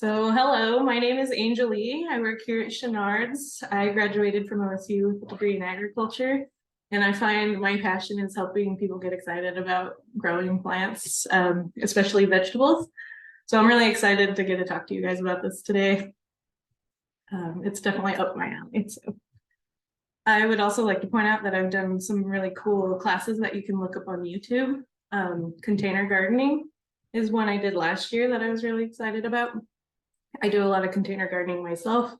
So hello, my name is Angelee. I work here at Shonnard's. I graduated from OSU with a degree in agriculture, and I find my passion is helping people get excited about growing plants, especially vegetables. So I'm really excited to get to talk to you guys about this today. It's definitely up my alley. So I would also like to point out that I've done some really cool classes that you can look up on YouTube. Container gardening is one I did last year that I was really excited about. I do a lot of container gardening myself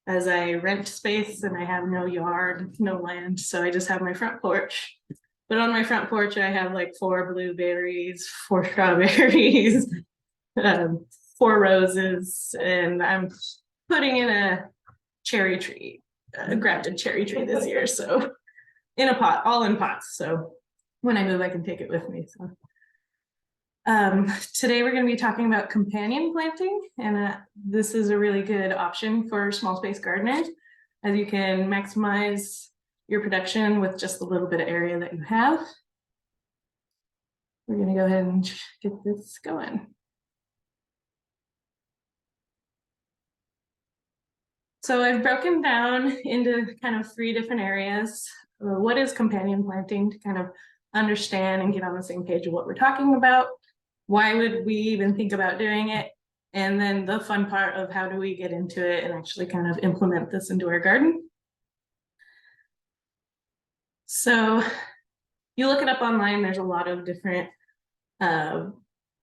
as I rent space and I have no yard, no land. So I just have my front porch. But on my front porch, I have like 4 blueberries, 4 strawberries, 4 roses, and I'm putting in a cherry tree, a grafted cherry tree this year. So in a pot, all in pots. So when I move, I can take it with me. So today we're going to be talking about companion planting, and this is a really good option for small space gardeners, as you can maximize your production with just a little bit of area that you have. We're going to go ahead and get this going. So I've broken down into kind of 3 different areas. What is companion planting, to kind of understand and get on the same page of what we're talking about. Why would we even think about doing it? And then the fun part of how do we get into it and actually kind of implement this into our garden. So you look it up online, there's a lot of different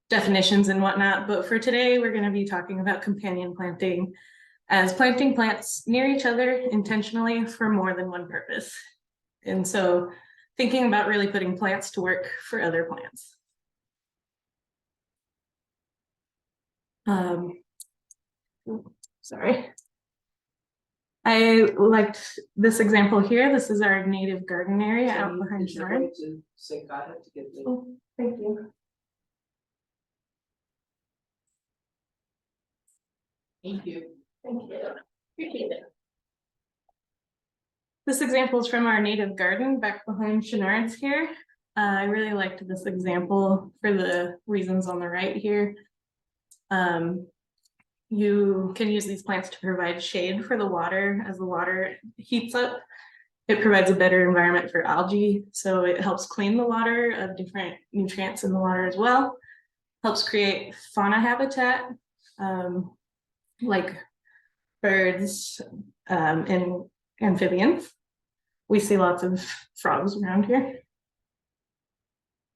definitions and whatnot, but for today, we're going to be talking about companion planting as planting plants near each other intentionally for more than one purpose. And so thinking about really putting plants to work for other plants. Sorry. I liked this example here. This is our native garden area out behind Shonnard. Oh, thank you. Thank you. Thank you. Appreciate it. This example is from our native garden back behind Shonnard's here. I really liked this example for the reasons on the right here. You can use these plants to provide shade for the water as the water heats up. It provides a better environment for algae, so it helps clean the water of different nutrients in the water as well. Helps create fauna habitat, like birds and amphibians. We see lots of frogs around here.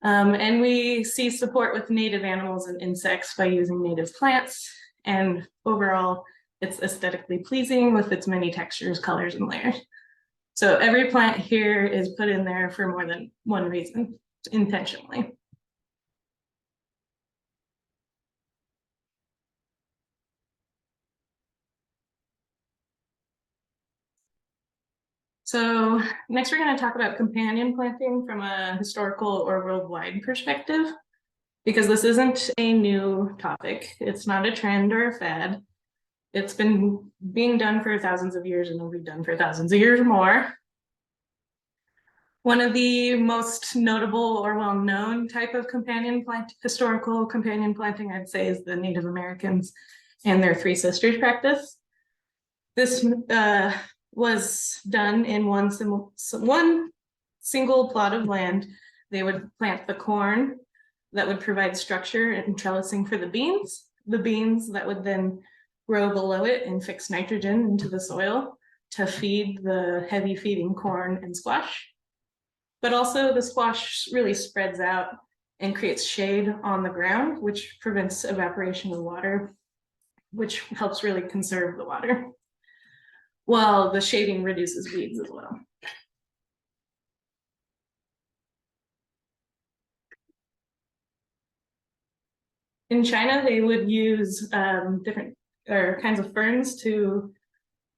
And we see support with native animals and insects by using native plants. And overall, it's aesthetically pleasing with its many textures, colors, and layers. So every plant here is put in there for more than one reason, intentionally. So next we're going to talk about companion planting from a historical or worldwide perspective, because this isn't a new topic. It's not a trend or a fad. It's been being done for thousands of years and will be done for thousands of years more. One of the most notable or well-known type of historical companion planting, I'd say, is the Native Americans and their Three Sisters practice. This was done in one single plot of land. They would plant the corn that would provide structure and trellising for the beans that would then grow below it and fix nitrogen into the soil to feed the heavy feeding corn and squash. But also the squash really spreads out and creates shade on the ground, which prevents evaporation of water, which helps really conserve the water, while the shading reduces weeds as well. In China, they would use different kinds of ferns to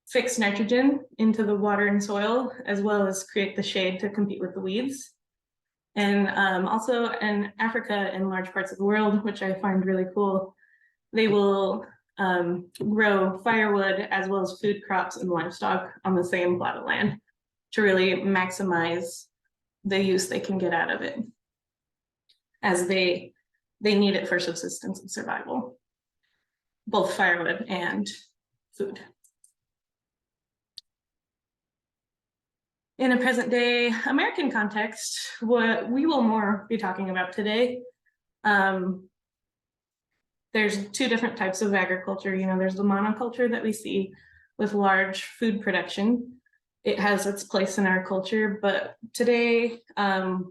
fix nitrogen into the water and soil, as well as create the shade to compete with the weeds. And also in Africa and large parts of the world, which I find really cool, they will grow firewood as well as food crops and livestock on the same plot of land to really maximize the use they can get out of it, as they need it for subsistence and survival. both firewood and food. In a present day American context, what we will more be talking about today, there's two different types of agriculture. You know, there's the monoculture that we see with large food production. It has its place in our culture, but today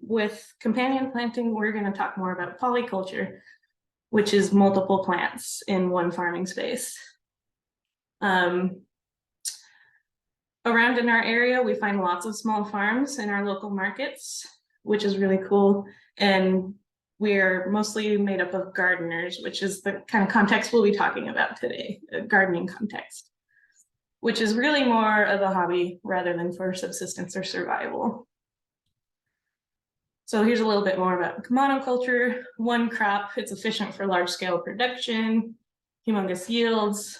with companion planting, we're going to talk more about polyculture, which is multiple plants in one farming space. Around in our area, we find lots of small farms in our local markets, which is really cool. And we're mostly made up of gardeners, which is the kind of context we'll be talking about today, a gardening context, which is really more of a hobby rather than for subsistence or survival. So here's a little bit more about monoculture. One crop, it's efficient for large scale production, humongous yields,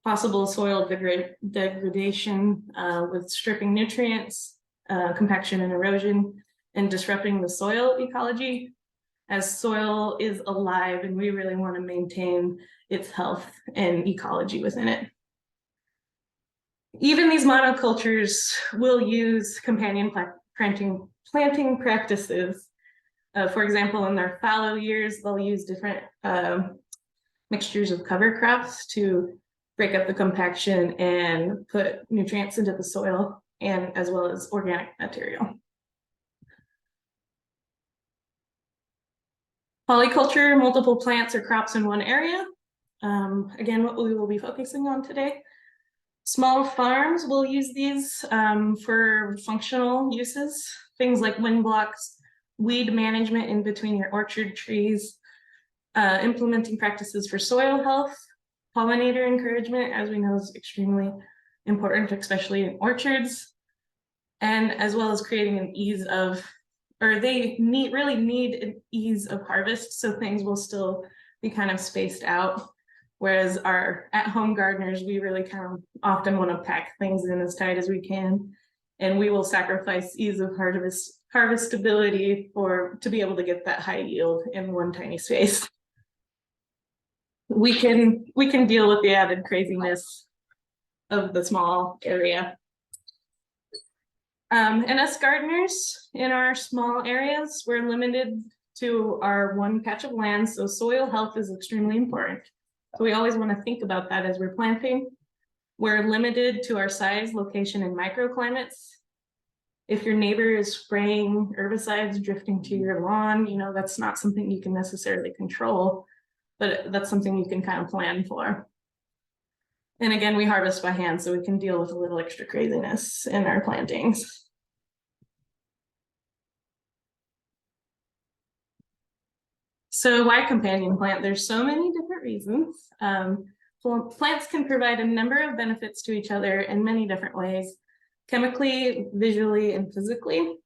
possible soil degradation with stripping nutrients, compaction and erosion, and disrupting the soil ecology, as soil is alive and we really want to maintain its health and ecology within it. Even these monocultures will use companion planting practices. For example, in their fallow years, they'll use different mixtures of cover crops to break up the compaction and put nutrients into the soil, and as well as organic material. Polyculture, multiple plants or crops in one area. Again, what we will be focusing on today. Small farms will use these for functional uses, things like wind blocks, weed management in between your orchard trees, implementing practices for soil health, pollinator encouragement, as we know, is extremely important, especially in orchards, and as well as creating an ease of, or they really need an ease of harvest, so things will still be kind of spaced out. Whereas our at-home gardeners, we really kind of often want to pack things in as tight as we can, and we will sacrifice ease of harvestability to be able to get that high yield in one tiny space. We can deal with the added craziness of the small area. And us gardeners in our small areas, we're limited to our one patch of land, so soil health is extremely important. So we always want to think about that as we're planting. We're limited to our size, location, and microclimates. If your neighbor is spraying herbicides drifting to your lawn, you know, that's not something you can necessarily control, but that's something you can kind of plan for. And again, we harvest by hand, so we can deal with a little extra craziness in our plantings. So why companion plant? There's so many different reasons. Plants can provide a number of benefits to each other in many different ways, chemically, visually, and physically.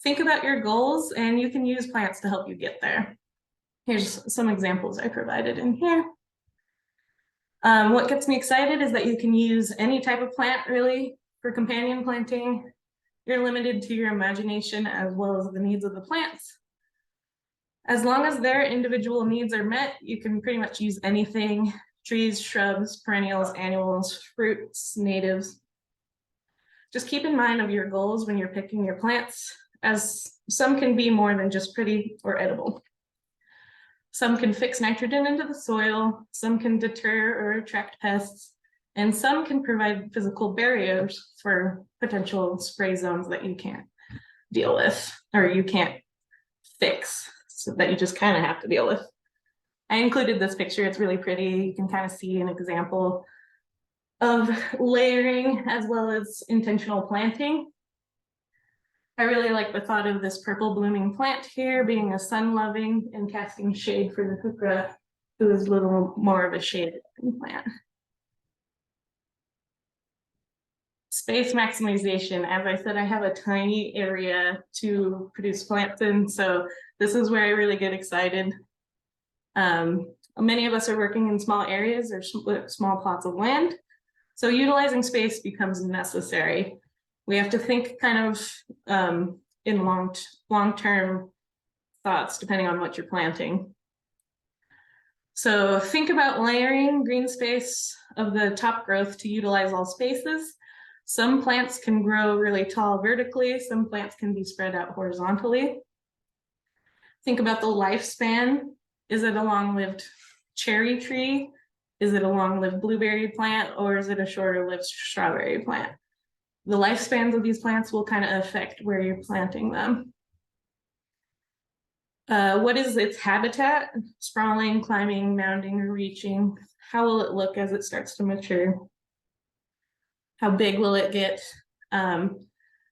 Think about your goals, and you can use plants to help you get there. Here's some examples I provided in here. What gets me excited is that you can use any type of plant really for companion planting. You're limited to your imagination as well as the needs of the plants. As long as their individual needs are met, you can pretty much use anything: trees, shrubs, perennials, annuals, fruits, natives. Just keep in mind of your goals when you're picking your plants, as some can be more than just pretty or edible. Some can fix nitrogen into the soil, some can deter or attract pests, and some can provide physical barriers for potential spray zones that you can't deal with, or you can't fix, so that you just kind of have to deal with. I included this picture, it's really pretty. You can kind of see an example of layering as well as intentional planting. I really like the thought of this purple blooming plant here being a sun-loving and casting shade for the heuchera, who is a little more of a shaded plant. Space maximization. As I said, I have a tiny area to produce plants in, so this is where I really get excited. Many of us are working in small areas or small plots of land, so utilizing space becomes necessary. We have to think kind of in long-term thoughts, depending on what you're planting. So think about layering green space of the top growth to utilize all spaces. Some plants can grow really tall vertically, some plants can be spread out horizontally. Think about the lifespan. Is it a long-lived cherry tree? Is it a long-lived blueberry plant, or is it a shorter-lived strawberry plant? The lifespans of these plants will kind of affect where you're planting them. What is its habitat? Sprawling, climbing, mounding, or reaching? How will it look as it starts to mature? How big will it get?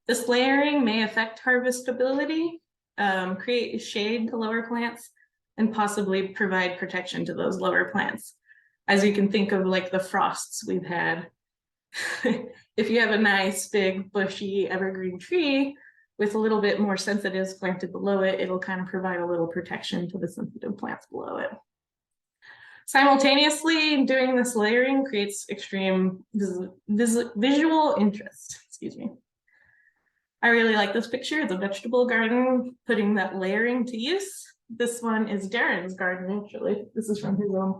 This layering may affect harvestability, create shade to lower plants, and possibly provide protection to those lower plants. As you can think of like the frosts we've had. If you have a nice big bushy evergreen tree with a little bit more sensitives planted below it, it'll kind of provide a little protection to the sensitive plants below it. Simultaneously, doing this layering creates extreme visual interest. Excuse me. I really like this picture. It's a vegetable garden, putting that layering to use. This one is Darren's garden, actually. This is from his own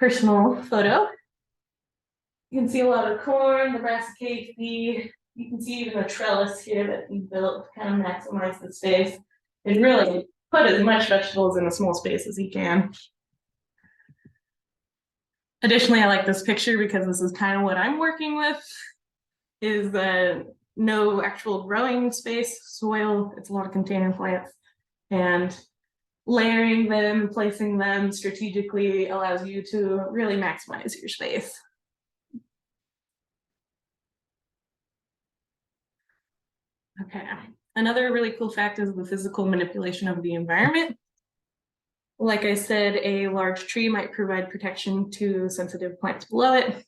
personal photo. You can see a lot of corn, the brassicaceae. You can see even a trellis here that he built to kind of maximize the space and really put as much vegetables in a small space as he can. Additionally, I like this picture because this is kind of what I'm working with, is no actual growing space, soil. It's a lot of container plants, and layering them, placing them strategically allows you to really maximize your space. Okay, another really cool fact is the physical manipulation of the environment. Like I said, a large tree might provide protection to sensitive plants below it.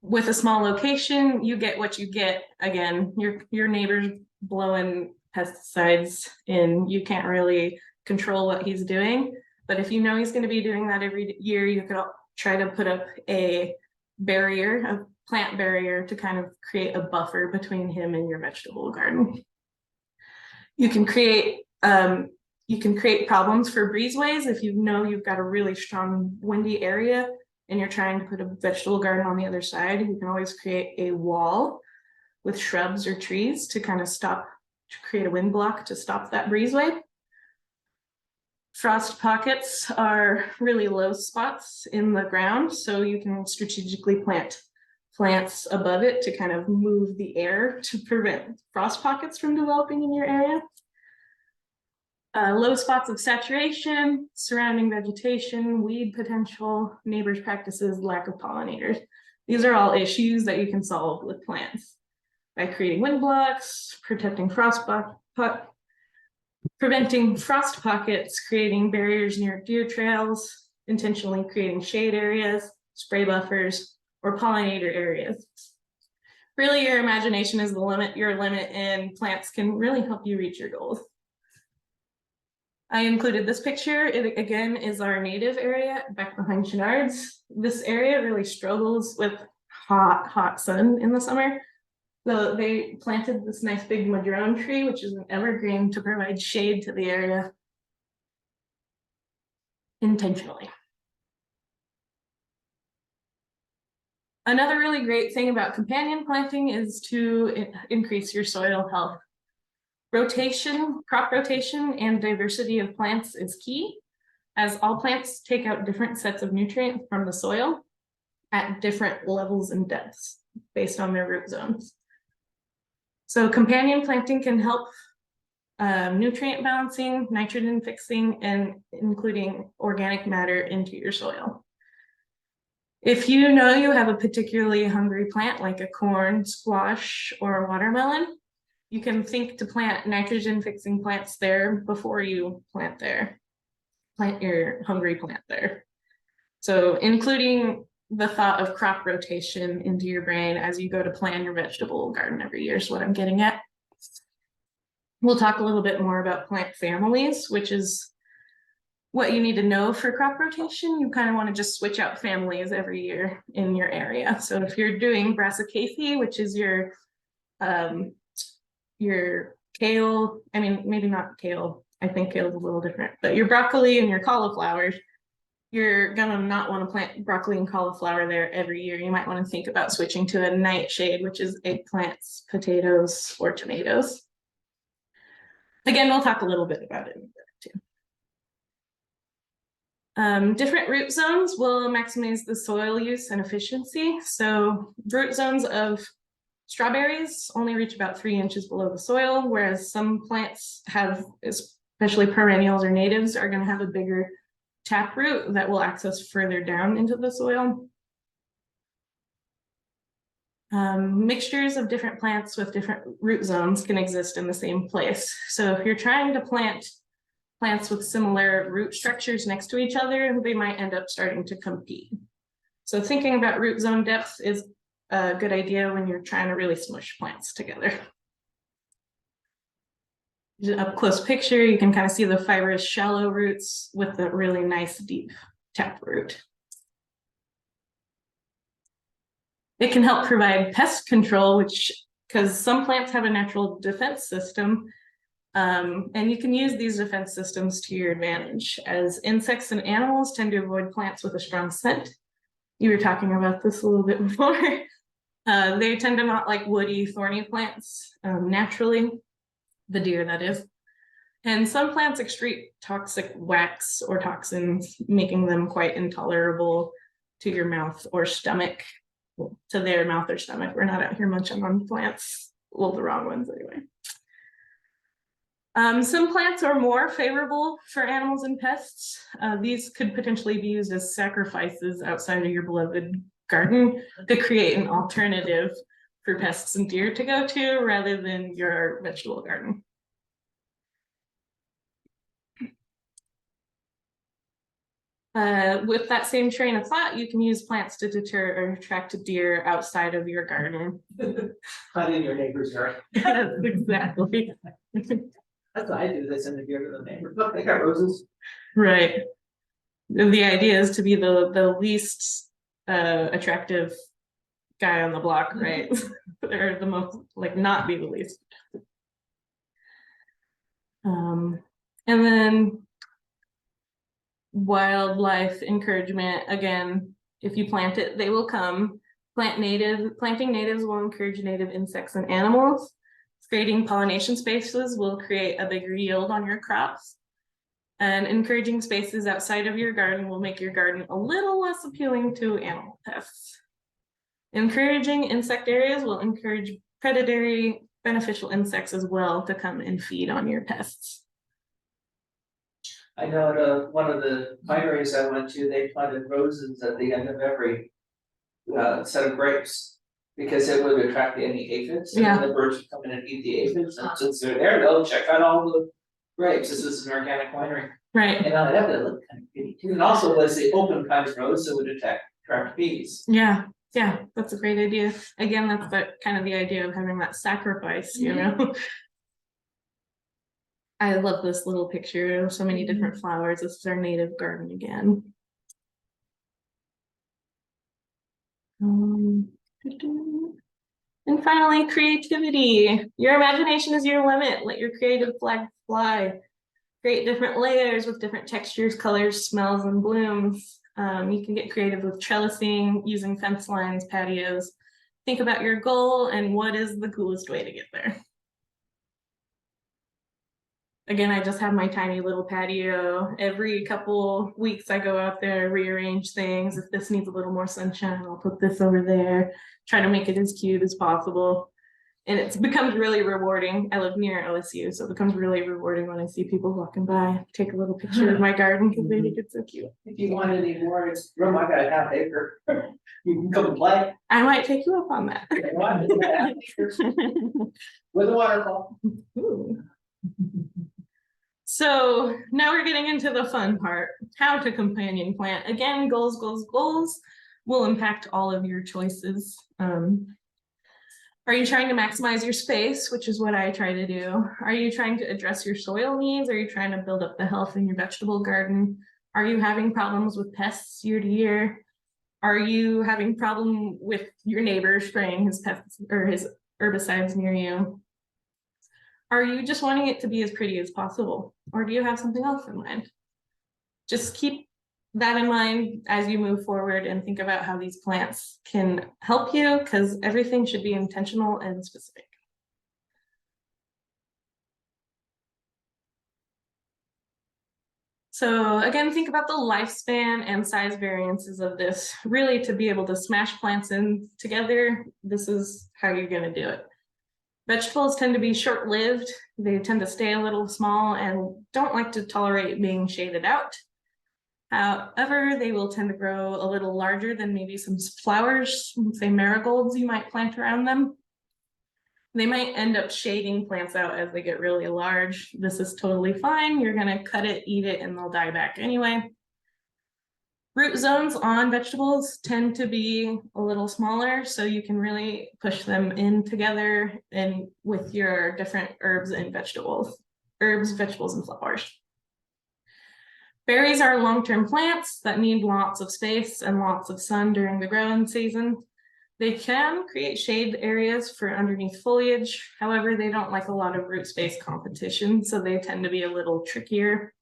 With a small location, you get what you get. Again, your neighbor's blowing pesticides in, you can't really control what he's doing. But if you know he's going to be doing that every year, you could try to put up a barrier, a plant barrier, to kind of create a buffer between him and your vegetable garden. You can create problems for breezeways if you know you've got a really strong windy area and you're trying to put a vegetable garden on the other side. You can always create a wall with shrubs or trees to kind of create a wind block to stop that breezeway. Frost pockets are really low spots in the ground, so you can strategically plant plants above it to kind of move the air to prevent frost pockets from developing in your area. Low spots of saturation, surrounding vegetation, weed potential, neighbors' practices, lack of pollinators. These are all issues that you can solve with plants by creating wind blocks, preventing frost pockets, creating barriers near deer trails, intentionally creating shade areas, spray buffers, or pollinator areas. Really, your imagination is the limit, your limit, and plants can really help you reach your goals. I included this picture. It again is our native area back behind Shonnard's. This area really struggles with hot sun in the summer. So they planted this nice big madrone tree, which is an evergreen, to provide shade to the area intentionally. Another really great thing about companion planting is to increase your soil health. Crop rotation, and diversity of plants is key, as all plants take out different sets of nutrients from the soil at different levels and depths based on their root zones. So companion planting can help nutrient balancing, nitrogen fixing, and including organic matter into your soil. If you know you have a particularly hungry plant like a corn, squash, or a watermelon, you can think to plant nitrogen fixing plants there before you plant your hungry plant there. So including the thought of crop rotation into your brain as you go to plan your vegetable garden every year is what I'm getting at. We'll talk a little bit more about plant families, which is what you need to know for crop rotation. You kind of want to just switch out families every year in your area. So if you're doing brassicaceae, which is your kale, I mean, maybe not kale, I think it was a little different. But your broccoli and your cauliflowers, you're gonna not want to plant broccoli and cauliflower there every year. You might want to think about switching to a nightshade, which is eggplants, potatoes, or tomatoes. Again, we'll talk a little bit about it too. Different root zones will maximize the soil use and efficiency. So root zones of strawberries only reach about 3 inches below the soil, whereas some plants have, especially perennials or natives, are going to have a bigger taproot that will access further down into the soil. Mixtures of different plants with different root zones can exist in the same place. So if you're trying to plant plants with similar root structures next to each other, they might end up starting to compete. So thinking about root zone depth is a good idea when you're trying to really smush plants together. Up close picture, you can kind of see the fibrous shallow roots with the really nice deep taproot. It can help provide pest control, because some plants have a natural defense system, and you can use these defense systems to your advantage, as insects and animals tend to avoid plants with a strong scent. You were talking about this a little bit before. They tend to not like woody, thorny plants naturally, the deer that is. And some plants excrete toxic wax or toxins, making them quite intolerable to your mouth or stomach. To their mouth or stomach. We're not out here munching on plants. Well, the wrong ones anyway. Some plants are more favorable for animals and pests. These could potentially be used as sacrifices outside of your beloved garden to create an alternative for pests and deer to go to rather than your vegetable garden. With that same train of thought, you can use plants to deter or attract deer outside of your garden. Not in your neighbor's yard. Yes, exactly. That's what I do. They send the deer to the neighbor. Look, they got roses. Right. The idea is to be the least attractive guy on the block, right? Or the most, like, not be the least. And then wildlife encouragement, again, if you plant it, they will come. Planting natives will encourage native insects and animals. Creating pollination spaces will create a bigger yield on your crops. And encouraging spaces outside of your garden will make your garden a little less appealing to animal pests. Encouraging insect areas will encourage predatory beneficial insects as well to come and feed on your pests. I know at one of the wineries I went to, they planted roses at the end of every set of grapes because it would attract any aphids. Yeah. And the birds would come in and eat the aphids. And since they're there, they'll check out all the grapes. This is an organic winery. Right. And on that, they look kind of pretty too. And also, as the open kinds of roads, it would attract bees. Yeah. Yeah, that's a great idea. Again, that's kind of the idea of having that sacrifice, you know. I love this little picture of so many different flowers. This is our native garden again. And finally, creativity. Your imagination is your limit. Let your creative flag fly. Create different layers with different textures, colors, smells, and blooms. You can get creative with trellising, using fence lines, patios. Think about your goal and what is the coolest way to get there. Again, I just have my tiny little patio. Every couple weeks I go out there, rearrange things. If this needs a little more sunshine, I'll put this over there. Try to make it as cute as possible. And it becomes really rewarding. I live near OSU, so it becomes really rewarding when I see people walking by, take a little picture of my garden because they think it's so cute. If you want any more, it's room. I got a half acre. You can come and play. I might take you up on that. With a waterfall. Ooh. So now we're getting into the fun part, how to companion plant. Again, goals will impact all of your choices. Are you trying to maximize your space, which is what I try to do? Are you trying to address your soil needs? Are you trying to build up the health in your vegetable garden? Are you having problems with pests year to year? Are you having problem with your neighbor spraying his pests or his herbicides near you? Are you just wanting it to be as pretty as possible? Or do you have something else in mind? Just keep that in mind as you move forward and think about how these plants can help you, because everything should be intentional and specific. So again, think about the lifespan and size variances of this. Really, to be able to smash plants in together, this is how you're going to do it. Vegetables tend to be short-lived. They tend to stay a little small and don't like to tolerate being shaded out. However, they will tend to grow a little larger than maybe some flowers, say marigolds you might plant around them. They might end up shading plants out as they get really large. This is totally fine. You're gonna cut it, eat it, and they'll die back anyway. Root zones on vegetables tend to be a little smaller, so you can really push them in together and with your different herbs and vegetables. Herbs, vegetables, and flowers. Berries are long-term plants that need lots of space and lots of sun during the growing season. They can create shade areas for underneath foliage. However, they don't like a lot of root space competition, so they tend to be a little trickier.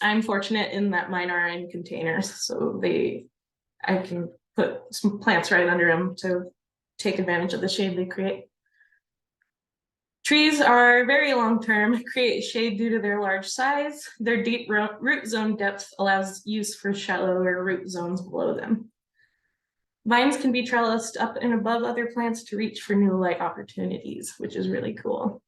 I'm fortunate in that mine are in containers, so I can put some plants right under them to take advantage of the shade they create. Trees are very long-term, create shade due to their large size. Their deep root zone depth allows use for shallower root zones below them. Vines can be trellised up and above other plants to reach for new light opportunities, which is really cool.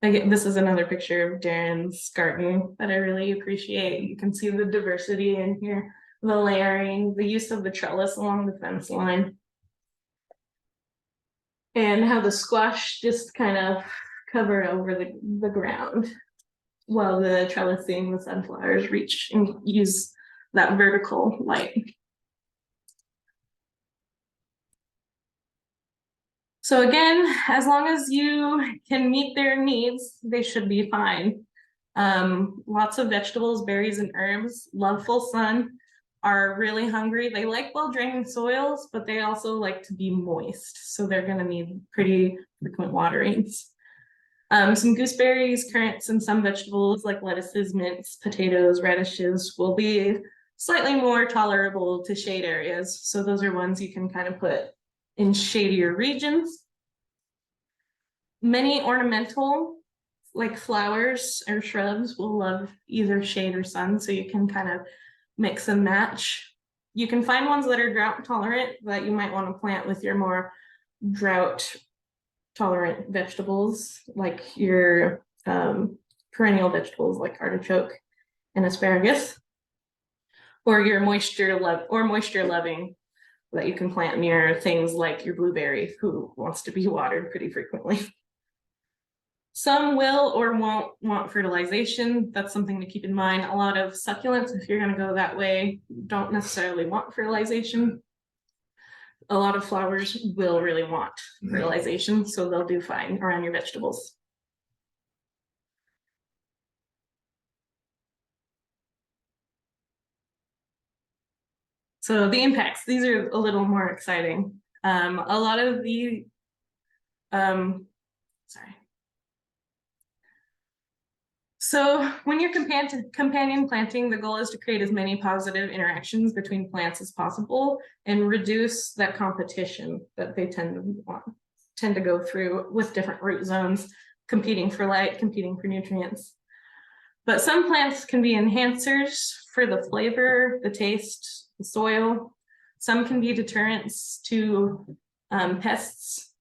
Again, this is another picture of Darren's garden that I really appreciate. You can see the diversity in here, the layering, the use of the trellis along the fence line, and how the squash just kind of covered over the ground, while the trellising, the sunflowers reach and use that vertical light. So again, as long as you can meet their needs, they should be fine. Lots of vegetables, berries, and herbs love full sun, are really hungry. They like well-draining soils, but they also like to be moist. So they're gonna need pretty frequent waterings. Some gooseberries, currants, and some vegetables like lettuces, mints, potatoes, radishes will be slightly more tolerable to shade areas. So those are ones you can kind of put in shadier regions. Many ornamental, like flowers or shrubs, will love either shade or sun, so you can kind of mix and match. You can find ones that are drought tolerant that you might want to plant with your more drought tolerant vegetables, like your perennial vegetables like artichoke and asparagus, or your moisture loving that you can plant near things like your blueberry, who wants to be watered pretty frequently. Some will or won't want fertilization. That's something to keep in mind. A lot of succulents, if you're going to go that way, don't necessarily want fertilization. A lot of flowers will really want fertilization, so they'll do fine around your vegetables. So the impacts, these are a little more exciting. A lot of the, So when you're companion planting, the goal is to create as many positive interactions between plants as possible and reduce that competition that they tend to go through with different root zones, competing for light, competing for nutrients. But some plants can be enhancers for the flavor, the taste, the soil. Some can be deterrents to pests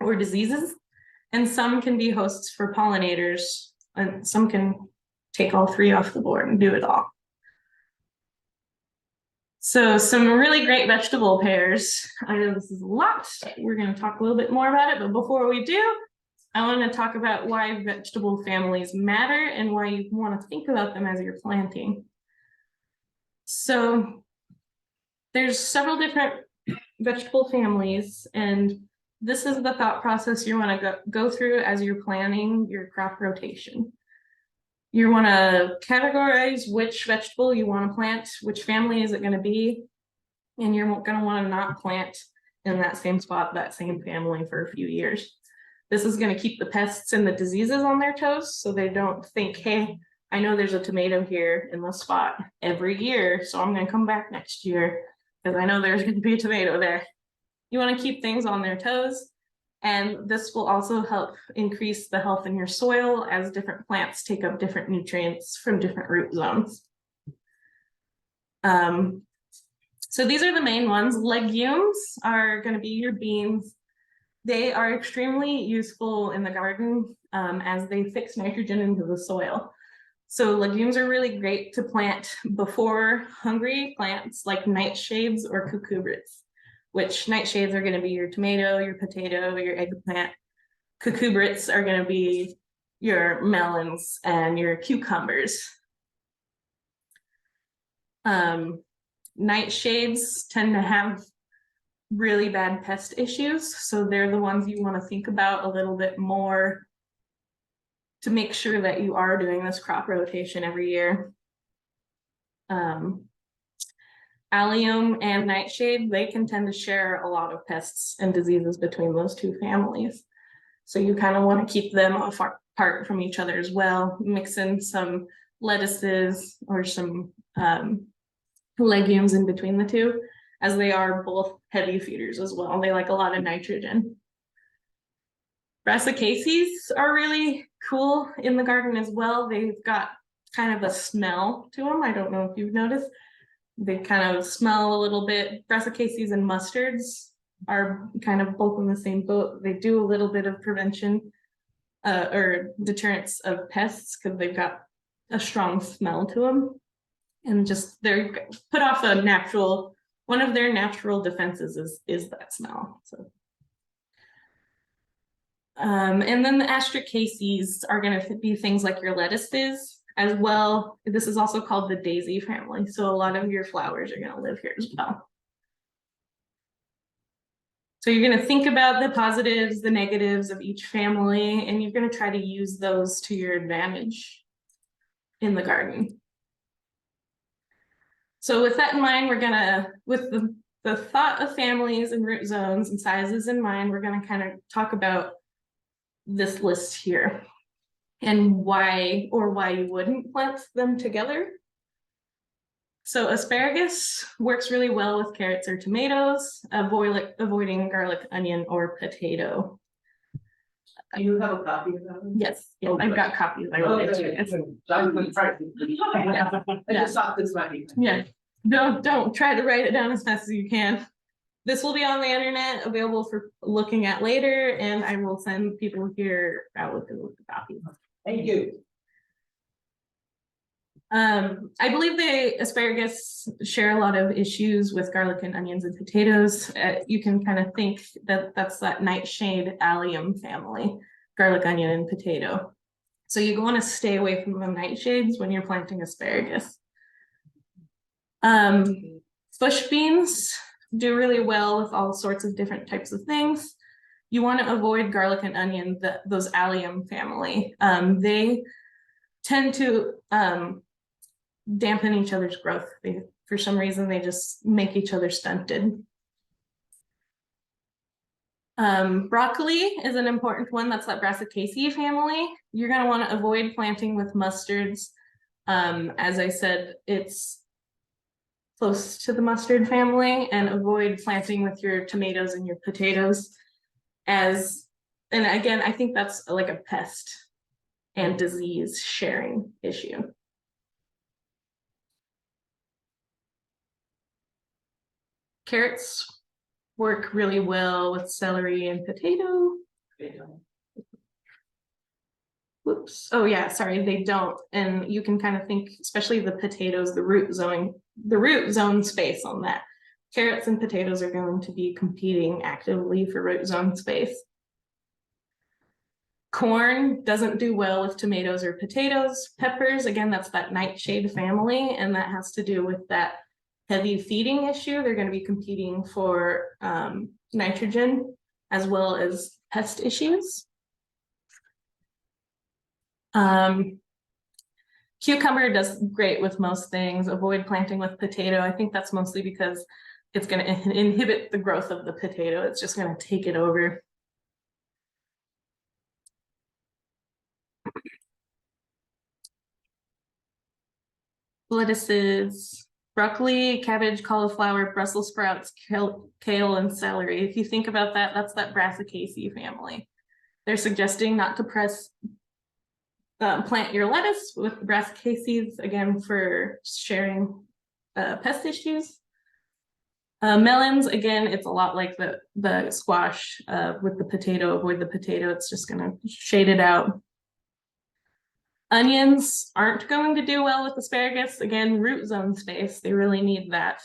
or diseases, and some can be hosts for pollinators, and some can take all three off the board and do it all. So some really great vegetable pairs. I know this is a lot. We're going to talk a little bit more about it, but before we do, I want to talk about why vegetable families matter and why you want to think about them as you're planting. So there's several different vegetable families, and this is the thought process you want to go through as you're planning your crop rotation. You want to categorize which vegetable you want to plant, which family is it going to be, and you're gonna wanna not plant in that same spot, that same family for a few years. This is gonna keep the pests and the diseases on their toes, so they don't think, hey, I know there's a tomato here in this spot every year, so I'm gonna come back next year, because I know there's gonna be a tomato there. You wanna keep things on their toes, and this will also help increase the health in your soil as different plants take up different nutrients from different root zones. So these are the main ones. Legumes are going to be your beans. They are extremely useful in the garden as they fix nitrogen into the soil. So legumes are really great to plant before hungry plants like nightshades or cucurbits, which nightshades are going to be your tomato, your potato, your eggplant. Cucurbits are going to be your melons and your cucumbers. Nightshades tend to have really bad pest issues, so they're the ones you want to think about a little bit more to make sure that you are doing this crop rotation every year. Allium and nightshade, they can tend to share a lot of pests and diseases between those two families. So you kind of want to keep them apart from each other as well. Mix in some lettuces or some legumes in between the two, as they are both heavy feeders as well. They like a lot of nitrogen. Brassicaceae are really cool in the garden as well. They've got kind of a smell to them. I don't know if you've noticed. They kind of smell a little bit. Brassicaceae and mustards are kind of both in the same boat. They do a little bit of prevention or deterrence of pests because they've got a strong smell to them. And just they're put off a natural, one of their natural defenses is that smell. So and then the Astracaceae are going to be things like your lettuces as well. This is also called the daisy family, so a lot of your flowers are going to live here as well. So you're going to think about the positives, the negatives of each family, and you're going to try to use those to your advantage in the garden. So with that in mind, we're gonna, with the thought of families and root zones and sizes in mind, we're gonna kind of talk about this list here and why you wouldn't plant them together. So asparagus works really well with carrots or tomatoes, avoiding garlic, onion, or potato. Do you have a copy of that one? Yes, yeah, Oh, I've good. got copies. I Oh, will good. get you. I was gonna try to- I just thought this might be. Yeah, don't try to write it down as fast as you can. This will be on the internet, available for looking at later, and I will send people here out with the copies. Thank you. I believe the asparagus share a lot of issues with garlic and onions and potatoes. You can kind of think that that's that nightshade allium family, garlic, onion, and potato. So you want to stay away from the nightshades when you're planting asparagus. Bush beans do really well with all sorts of different types of things. You want to avoid garlic and onion, those allium family. They tend to dampen each other's growth. For some reason, they just make each other stunted. Broccoli is an important one. That's that Brassicaceae family. You're going to want to avoid planting with mustards. As I said, it's close to the mustard family, and avoid planting with your tomatoes and your potatoes. And again, I think that's like a pest and disease sharing issue. Carrots work really well with celery and potato. Whoops. Oh yeah, sorry, they don't. And you can kind of think, especially the potatoes, the root zone space on that. Carrots and potatoes are going to be competing actively for root zone space. Corn doesn't do well with tomatoes or potatoes. Peppers, again, that's that nightshade family, and that has to do with that heavy feeding issue. They're going to be competing for nitrogen as well as pest issues. Cucumber does great with most things. Avoid planting with potato. I think that's mostly because it's going to inhibit the growth of the potato. It's just going to take it over. Lettuces, broccoli, cabbage, cauliflower, Brussels sprouts, kale, and celery. If you think about that, that's that Brassicaceae family. They're suggesting not to plant your lettuce with Brassicaceae, again, for sharing pest issues. Melons, again, it's a lot like the squash with the potato. Avoid the potato, it's just gonna shade it out. Onions aren't going to do well with asparagus. Again, root zone space, they really need that.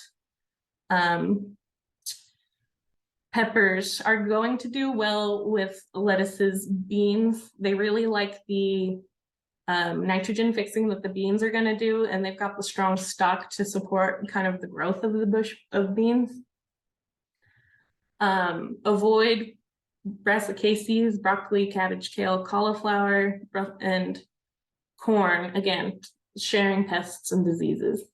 Peppers are going to do well with lettuces. Beans, they really like the nitrogen fixing that the beans are going to do, and they've got the strong stalk to support kind of the growth of the bush of beans. Avoid Brassicaceae, broccoli, cabbage, kale, cauliflower, and corn, again, sharing pests and diseases.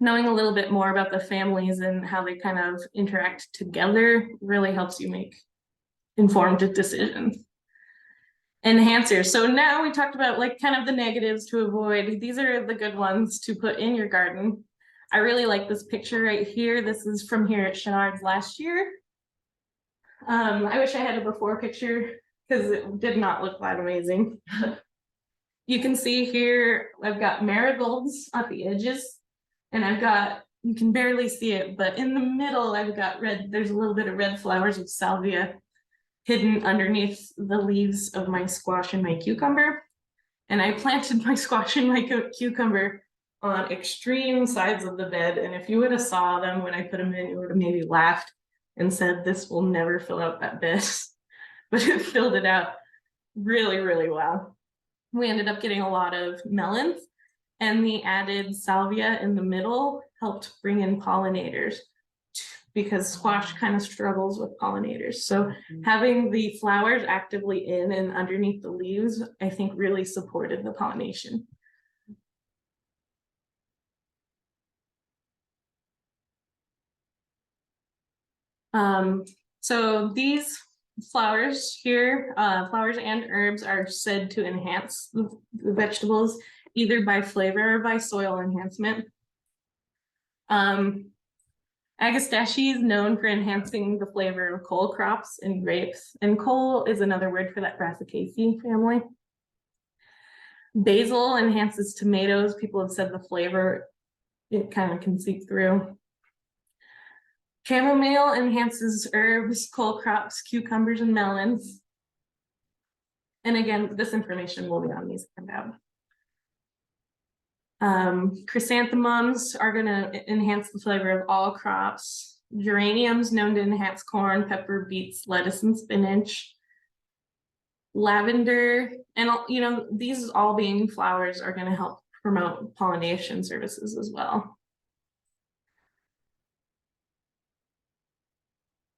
Knowing a little bit more about the families and how they kind of interact together really helps you make informed decisions. Enhancers. So now we talked about like kind of the negatives to avoid. These are the good ones to put in your garden. I really like this picture right here. This is from here at Shonnard's last year. I wish I had a before picture because it did not look that amazing. You can see here, I've got marigolds at the edges, and I've got, you can barely see it, but in the middle, I've got red, there's a little bit of red flowers of salvia hidden underneath the leaves of my squash and my cucumber. And I planted my squash and my cucumber on extreme sides of the bed. And if you would have saw them when I put them in, you would have maybe laughed and said, this will never fill out that bed. But it filled it out really, really well. We ended up getting a lot of melons, and the added salvia in the middle helped bring in pollinators, because squash kind of struggles with pollinators. So having the flowers actively in and underneath the leaves, I think really supported the pollination. So these flowers here, flowers and herbs are said to enhance the vegetables, either by flavor or by soil enhancement. Agastache is known for enhancing the flavor of cole crops and grapes, and cole is another word for that Brassicaceae family. Basil enhances tomatoes. People have said the flavor, it kind of can seep through. Chamomile enhances herbs, cole crops, cucumbers, and melons. And again, this information will be on these handouts. Chrysanthemums are going to enhance the flavor of all crops. Geraniums known to enhance corn, pepper, beets, lettuce, and spinach. Lavender, and you know, these all being flowers are going to help promote pollination services as well.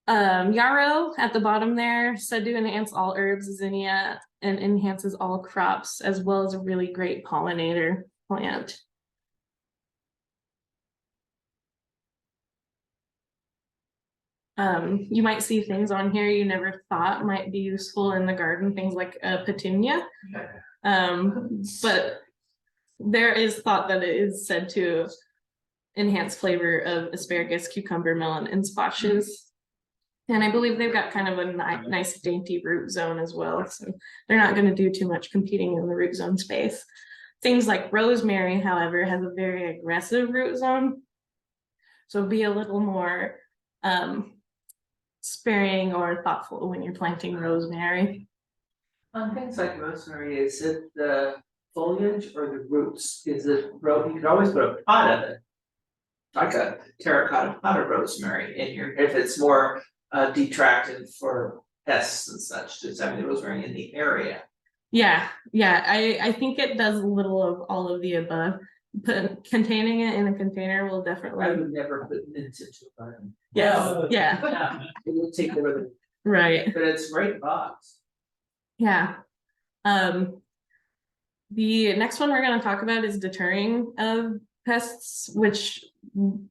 Yarrow at the bottom there, said to enhance all herbs, zinnia, and enhances all crops, as well as a really great pollinator plant. You might see things on here you never thought might be useful in the garden, things like petunia. But there is thought that it is said to enhance flavor of asparagus, cucumber, melon, and squashes. And I believe they've got kind of a nice dainty root zone as well. So they're not going to do too much competing in the root zone space. Things like rosemary, however, has a very aggressive root zone. So be a little more sparing or thoughtful when you're planting rosemary. On things like rosemary, is it the foliage or the roots? Is it, you could always put a pot of it, like a terracotta pot of rosemary in your, if it's more detracted for pests and such, just having the rosemary in the area. Yeah, I think it does a little of all of the above. But containing it in a container will definitely. I would never put mint into a garden. Yes, yeah. It will take over the. Right. But it's right box. Yeah. The next one we're going to talk about is deterring of pests, which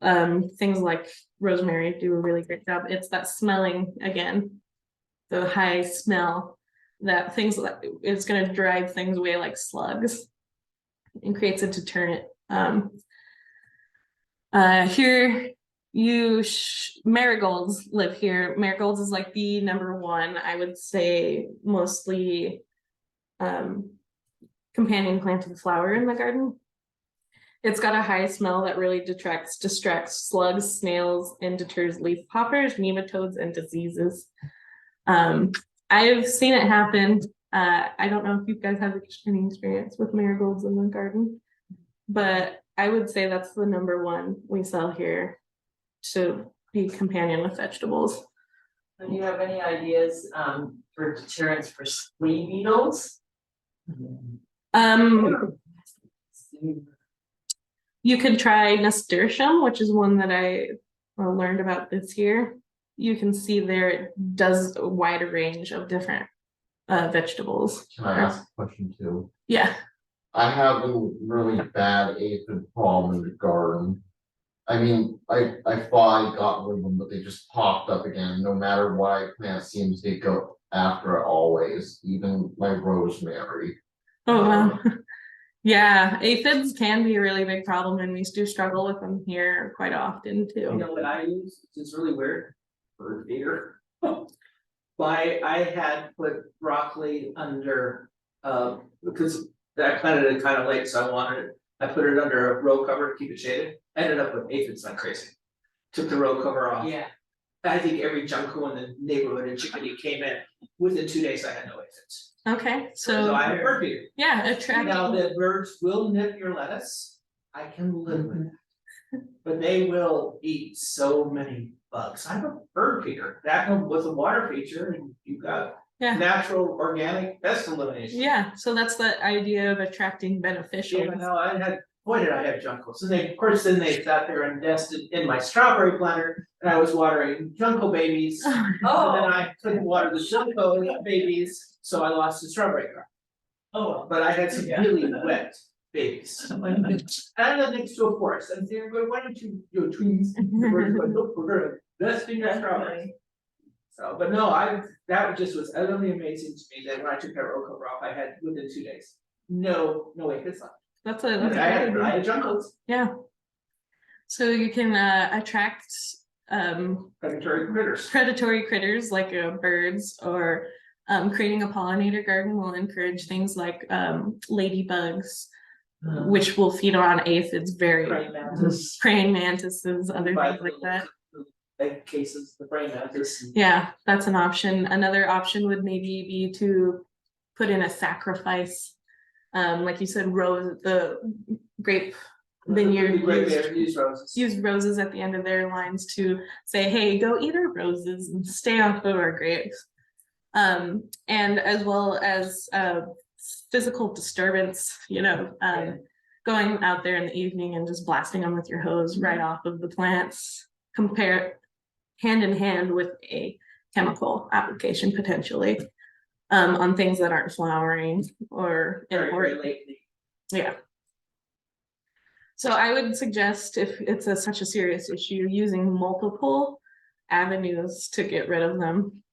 things like rosemary do a really great job. It's that smelling again, the high smell that things like it's going to drive things away like slugs and creates a deterrent. Here marigolds live here. Marigolds is like the #1, I would say, mostly companion planted flower in the garden. It's got a high smell that really distracts slugs, snails, and deters leaf hoppers, nematodes, and diseases. I've seen it happen. I don't know if you guys have any experience with marigolds in the garden, but I would say that's the #1 we sell here to be companion with vegetables. Do you have any ideas for deterrents for flea beetles? You could try nasturtium, which is one that I learned about this year. You can see there it does a wider range of different vegetables. Can I ask a question too? Yeah. I have a really bad aphid problem in the garden. I mean, I thought I got rid of them, but they just popped up again. No matter what I plant, seems to go after it always, even my rosemary. Oh wow. Yeah, aphids can be a really big problem, and we do struggle with them here quite often You too. know what I use, it's really weird, for deer. I had put broccoli under, because I planted it kind of late, so I wanted it, I put it under a row cover to keep it shaded, ended up with aphids like crazy. Took the row cover off. Yeah. I think every junco in the neighborhood in Chickadee came in, within 2 days I had no aphids. Okay, So so I have bird feeder. yeah, Now attracting. the birds will nip your lettuce, I can live with that. But they will eat so many bugs, I have a bird feeder, that one with a water feature, and you've got Yeah. natural organic pest elimination. Yeah, so that's the idea of attracting beneficial. Even though I had, boy, did I have juncos, and they, of course, then they sat there and nested in my strawberry planter, and I was watering junco babies. And then I couldn't water the junco babies, so I lost the strawberry crop. Oh, But I had some really wet babies. And I lived next to a forest, and they're going, why don't you, trees, the birds going, look, we're gonna invest in your strawberries. So, but no, that just was utterly amazing to me, that when I took that row cover off, I had within 2 days, no aphids left. That's a I great had idea. juncos, Yeah. So you can attract predatory critters. critters like birds, or creating a pollinator garden will encourage things like ladybugs, which will feed on aphids Praying mantis. praying mantises, other Buy things like the that. Egg cases, the praying mantis. Yeah, that's an option. Another option would maybe be to put in a sacrifice. Like you said, the grape vineyard use roses at the end of their lines to say, hey, go eat our roses and stay off of our grapes. And as well as physical disturbance, going out there in the evening and just blasting them with your hose right off of the plants, compare hand in hand with a chemical application potentially on things that aren't flowering or Very lately. yeah. So I would suggest, if it's such a serious issue, using multiple avenues to get rid of them.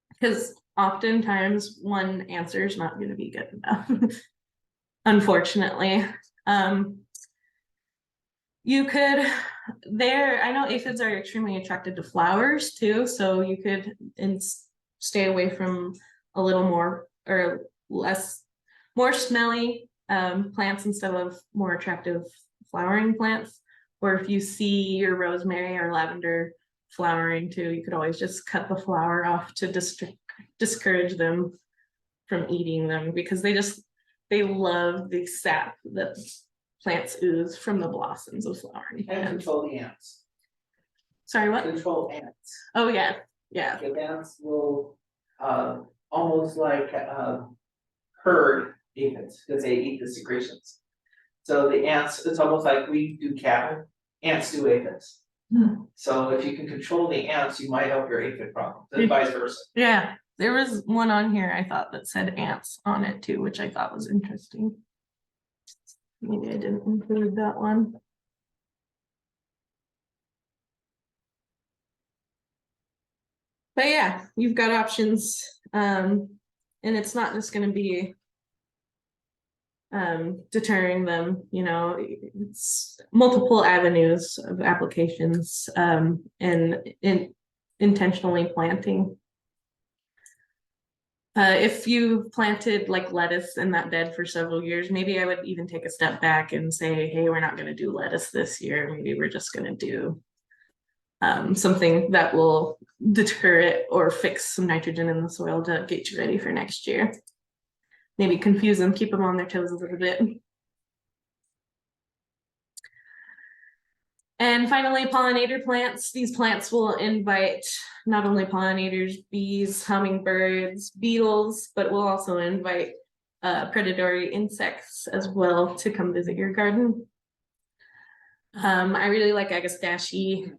Because oftentimes one answer is not going to be good enough. Unfortunately. You could, I know aphids are extremely attracted to flowers too, so you could stay away from a little more or more smelly plants instead of more attractive flowering plants. Or if you see your rosemary or lavender flowering too, you could always just cut the flower off to discourage them from eating them, because they love the sap that plants ooze from the blossoms of flowering And plants. control the ants. Sorry, what? Control ants. Oh yeah, yeah. The ants will almost like herd aphids, because they eat the secretions. So the ants, it's almost like we do cattle, ants do aphids. So if you can control the ants, you might help your aphid problem, and vice versa. Yeah, There was one on here I thought that said ants on it too, which I thought was interesting. Maybe I didn't include that one. But yeah, you've got options. And it's not just gonna be deterring them, you know, it's multiple avenues of applications and intentionally planting. If you planted like lettuce in that bed for several years, maybe I would even take a step back and say, hey, we're not going to do lettuce this year. Maybe we're just going to do something that will deter it or fix some nitrogen in the soil to get you ready for next year. Maybe confuse them, keep them on their toes a little bit. And finally, pollinator plants. These plants will invite not only pollinators, bees, hummingbirds, beetles, but will also invite predatory insects as well to come visit your garden. I really like Agastache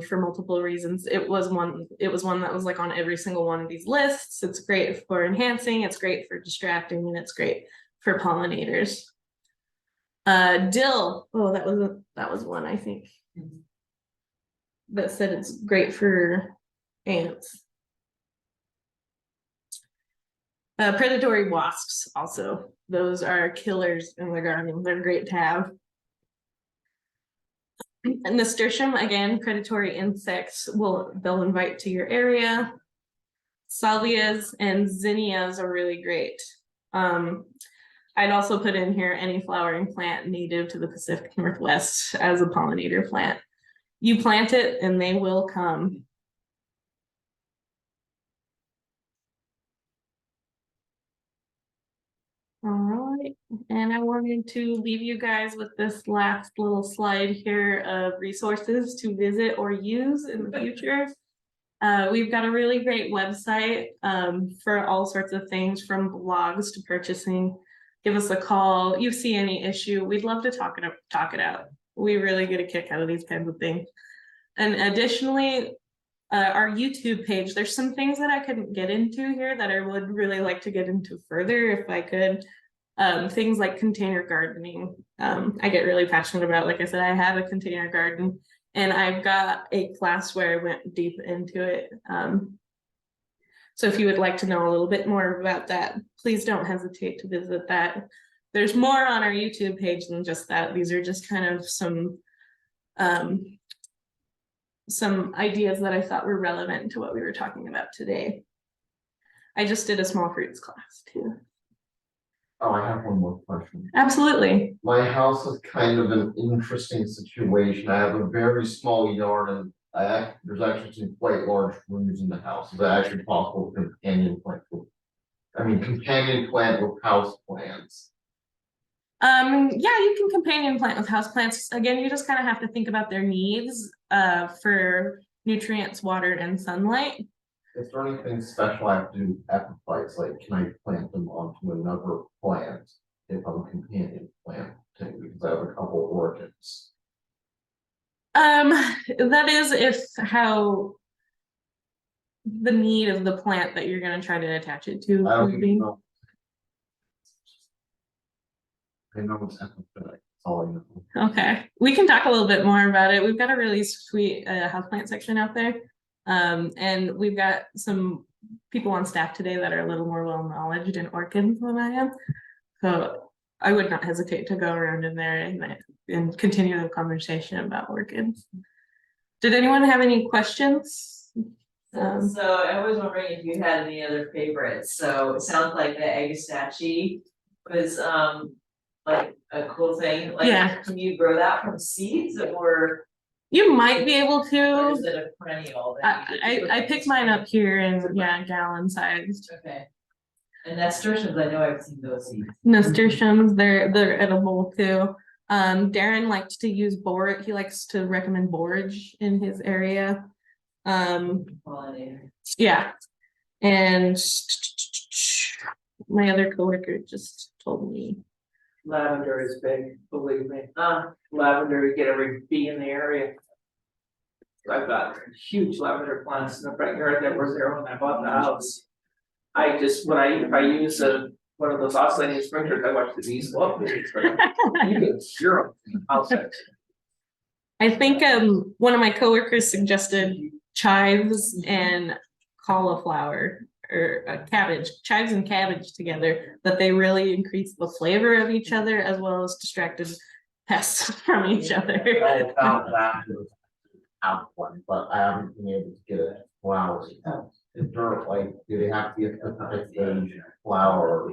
for multiple reasons. It was one that was like on every single one of these lists. It's great for enhancing, it's great for distracting, and it's great for pollinators. Dill. Oh, that was one I think that said it's great for ants. Predatory wasps also. Those are killers in the garden. They're great to have. And nasturtium, again, predatory insects they'll invite to your area. Salvias and zinnias are really great. I'd also put in here any flowering plant native to the Pacific Northwest as a pollinator plant. You plant it and they will come. All right, and I wanted to leave you guys with this last little slide here of resources to visit or use in the future. We've got a really great website for all sorts of things, from blogs to purchasing. Give us a call. You see any issue, we'd love to talk it out. We really get a kick out of these kinds of things. And additionally, our YouTube page, there's some things that I couldn't get into here that I would really like to get into further if I could. Things like container gardening. I get really passionate about, like I said, I have a container garden and I've got a class where I went deep into it. So if you would like to know a little bit more about that, please don't hesitate to visit that. There's more on our YouTube page than just that. These are just kind of some ideas that I thought were relevant to what we were talking about today. I just did a small fruits class too. Oh, I have one more question. Absolutely. My house is kind of an interesting situation. I have a very small yard and there's actually some quite large rooms in the house. Is that actually possible to companion plant with house plants? Yeah, you can companion plant with house plants. Again, you just kind of have to think about their needs for nutrients, water, and sunlight. Is there anything special I have to do with epiphytes? Like, can I plant them onto another plant if I'm a companion plant? Because I have a couple orchids. That is how the need of the plant that you're going to try to attach it to. I don't even know. I know it's epiphyte. That's all I know. Okay, we can talk a little bit more about it. We've got a really sweet houseplant section out there. And we've got some people on staff today that are a little more well-knowledged in orchids than I am. So I would not hesitate to go around in there and continue the conversation about orchids. Did anyone have any questions? So I was wondering if you had any other favorites. So it sounds like the Agastache was like a cool thing. Like, yeah. Can you grow that from seeds or? You might be able Or to. is it a perennial? I picked mine up here in gallon sized. Okay. And nasturtiums, I know I've seen those seeds. Nasturtiums, they're edible too. Darren liked to use borage. He likes to recommend borage in his area. Pollinator. Yeah. And my other coworker just told me. Lavender is big, believe me. Lavender, you get every bee in the area. I've got huge lavender plants in the front yard that were there when I bought the house. I just, if I use one of those oscillating sprinklers, I watch the bees go up. You can hear them outside. I think one of my coworkers suggested chives and cauliflower or cabbage, chives and cabbage together, that they really increase the flavor of each other as well as distracted pests from each other. I found that out one, but I haven't been able to get it flowers. Is there like, do they have to be a specific age flower?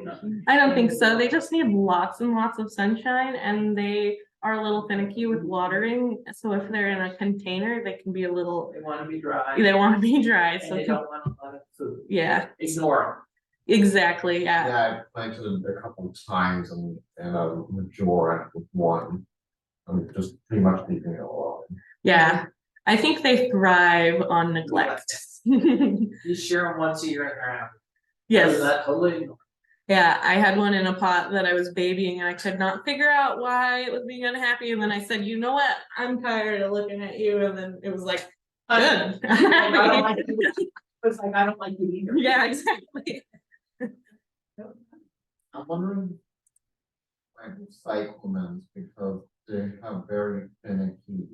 I don't think so. They just need lots and lots of sunshine, and they are a little finicky with watering. So if they're in a container, they can be a little, They wanna be dry. they want to be dry. And So they don't want a lot of food. yeah, Ignore exactly. Yeah. Yeah, I've planted it a couple of times and majority with one. I'm just pretty much leaving it alone. Yeah. I think they thrive on neglect. them. You share them once a year and they're out. Yes. That totally ignore. Yeah, I had one in a pot that I was babying and I could not figure out why it was being unhappy. And then I said, you know what? I'm tired of looking at you. And then it was like, good. I don't like it. It's like, I don't like you either. Yeah, exactly. I'm wondering. Like cyclamens, because they have very finicky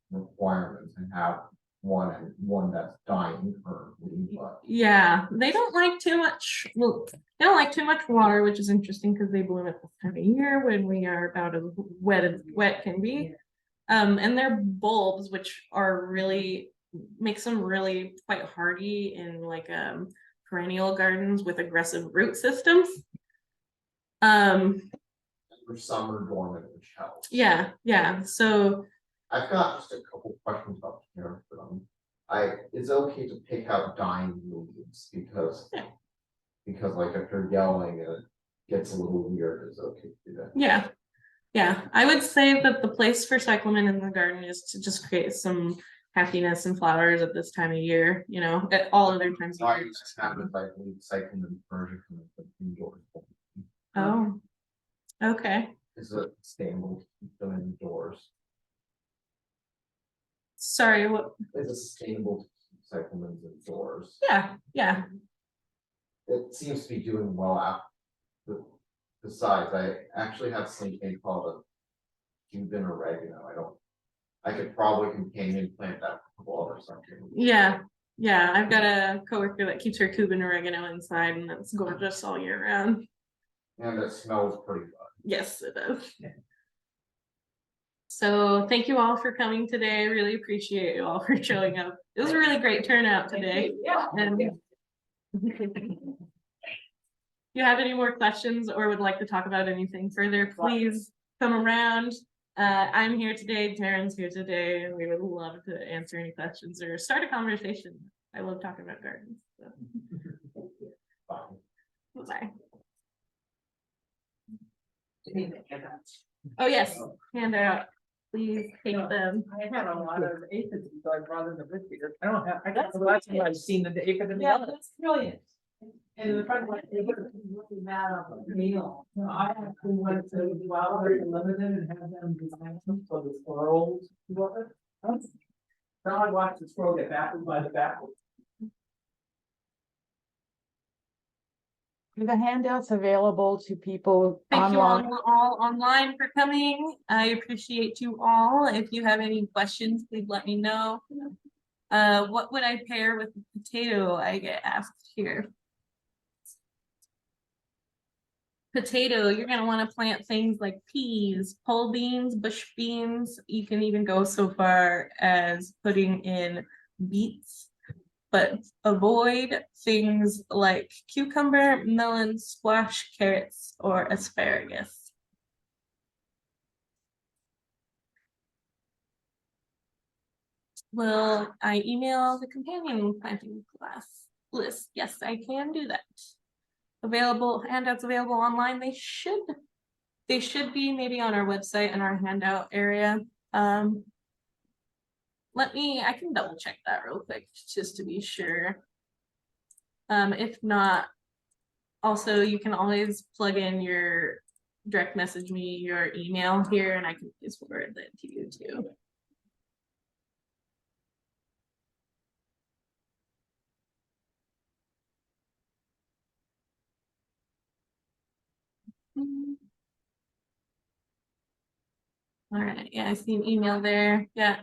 requirements and have one that's dying currently, but. Yeah, they don't like too much, well, they don't like too much water, which is interesting because they bloom at this time of year when we are about as wet can be. And their bulbs, which are really, makes them really quite hardy in like perennial gardens with aggressive root systems. For summer dormant, which helps. Yeah, so I've got just a couple questions about care for them. It's okay to pick out dying leaves because. Yeah. Because like if they're yelling and it gets a little weird, it's okay to do that. yeah, I would say that the place for cyclamen in the garden is to just create some happiness and flowers at this time of year, you know, at all other times of I year. just have it like cyclamen version from indoors. Oh, okay. Is it sustainable to keep them indoors? Sorry, what? Is it sustainable to keep cyclamens indoors? Yeah. It seems to be doing well after. Besides, I actually have something called a Cuban oregano. I could probably companion plant that with or something. Yeah, I've got a coworker that keeps her Cuban oregano inside, and it's gorgeous all year round. And it smells pretty good. Yes, it does. So thank you all for coming today. I really appreciate you all for showing up. It was a really great turnout today. Yeah. And if you have any more questions or would like to talk about anything further, please come around. I'm here today, Taryn's here today, and we would love to answer any questions or start a conversation. I love talking about gardens. So. Bye. Oh, yes, handout. Please take them. I had a lot of aphids, so I brought in the root beer. I got the last time I've seen the aphid in the other. That's brilliant. And the front one, they were really mad on the meal. So I actually went to Wildlife Limited and had them design them for the squirrels. Now I watched the squirrel get baffled by the baffle. Are the handouts available to people Thank you online? all online for coming. I appreciate you all. If you have any questions, please let me know. What would I pair with the potato? I get asked here. Potato, you're gonna want to plant things like peas, pole beans, bush beans. You can even go so far as putting in beets, but avoid things like cucumber, melon, squash, carrots, or asparagus. Will I email the companion planting class list? Yes, I can do that. Available handouts available online. They should be maybe on our website and our handout area. I can double check that real quick just to be sure. If not, also you can always plug in your direct message me your email here and I can just forward that to you too. All right, yeah, I see an email there, yeah.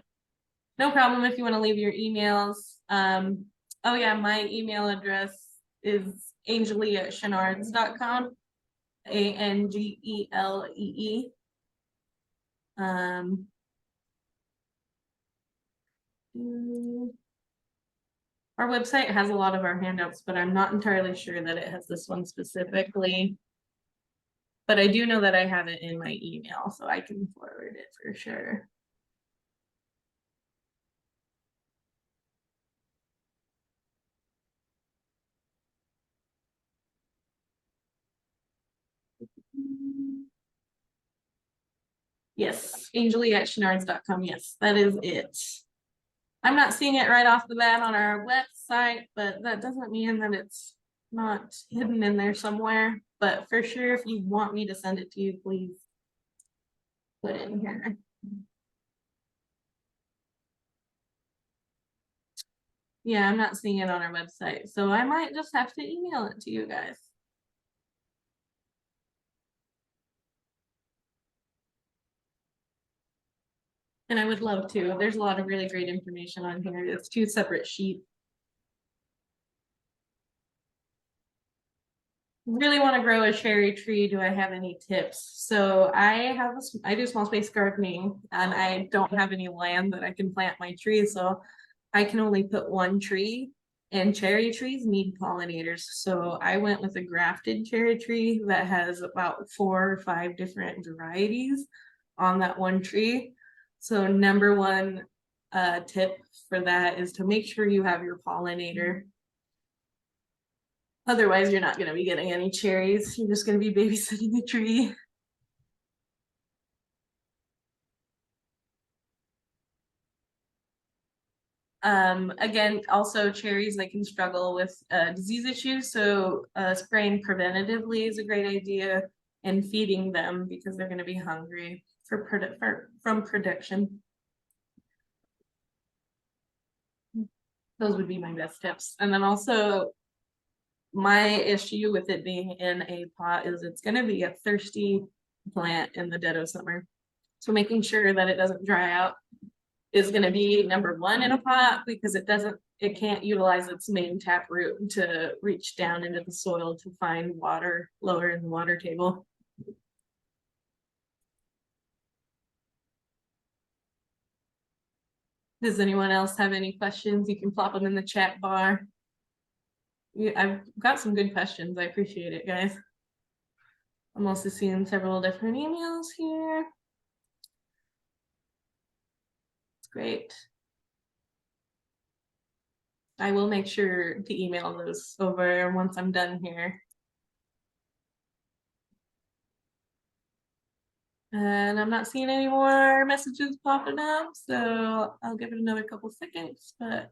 No problem if you want to leave your emails. Oh yeah, my email address is angelee@shonnards.com. Angelee. Um. Our website has a lot of our handouts, but I'm not entirely sure that it has this one specifically. But I do know that I have it in my email, so I can forward it for sure. Yes, Angelee@shonnards.com. Yes, that is it. I'm not seeing it right off the bat on our website, but that doesn't mean that it's not hidden in there somewhere. But for sure, if you want me to send it to you, please put it in here. Yeah, I'm not seeing it on our website, so I might just have to email it to you guys. And I would love to. There's a lot of really great information on here. It's 2 separate sheets. Really want to grow a cherry tree. Do I have any tips? So I do small space gardening, and I don't have any land that I can plant my trees, so I can only put 1 tree, and cherry trees need pollinators. So I went with a grafted cherry tree that has about 4 or 5 different varieties on that 1 tree. So number 1 tip for that is to make sure you have your pollinator. Otherwise, you're not going to be getting any cherries. You're just going to be babysitting the tree. Again, also cherries, they can struggle with disease issues. So spraying preventatively is a great idea, and feeding them because they're going to be hungry from production. Those would be my best tips. And then also, my issue with it being in a pot is it's going to be a thirsty plant in the dead of summer. So making sure that it doesn't dry out is going to be number 1 in a pot, because it can't utilize its main tap root to reach down into the soil to find water lower in the water table. Does anyone else have any questions? You can plop them in the chat bar. I've got some good questions. I appreciate it, guys. I'm also seeing several different emails here. It's great. I will make sure to email those over once I'm done here. And I'm not seeing any more messages popping up, so I'll give it another couple seconds, but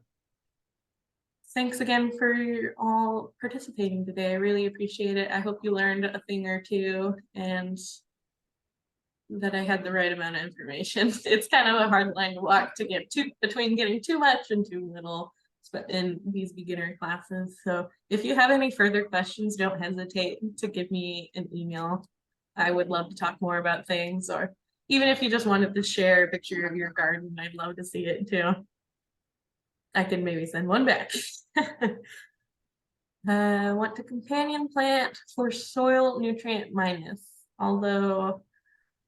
thanks again for all participating today. I really appreciate it. I hope you learned a thing or two and that I had the right amount of information. It's kind of a hard line to walk to get between getting too much and too little in these beginner classes. So if you have any further questions, don't hesitate to give me an email. I would love to talk more about things, or even if you just wanted to share a picture of your garden, I'd love to see it too. I can maybe send one back. Want to companion plant for soil nutrient minus, although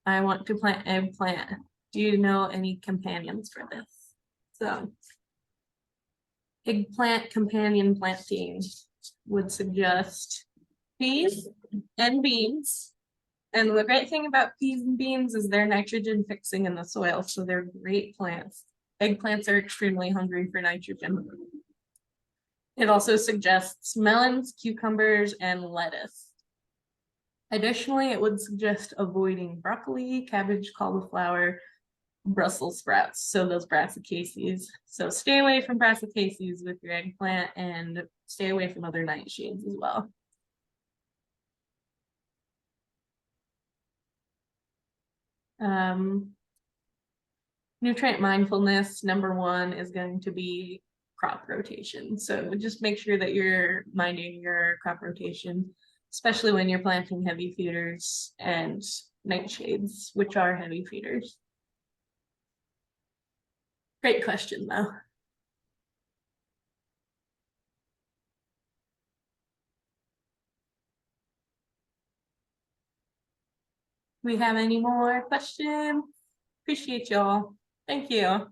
I want to plant eggplant. Do you know any companions for this? So eggplant companion planting would suggest peas and beans. And the great thing about peas and beans is they're nitrogen fixing in the soil, so they're great plants. Eggplants are extremely hungry for nitrogen. It also suggests melons, cucumbers, and lettuce. Additionally, it would suggest avoiding broccoli, cabbage, cauliflower, Brussels sprouts, so those brassicas. So stay away from brassicas with your eggplant, and stay away from other nightshades as well. Nutrient mindfulness, number 1 is going to be crop rotation. So just make sure that you're minding your crop rotation. especially when you're planting heavy feeders and nightshades, which are heavy feeders. Great question, though. We have any more questions? Appreciate y'all. Thank you.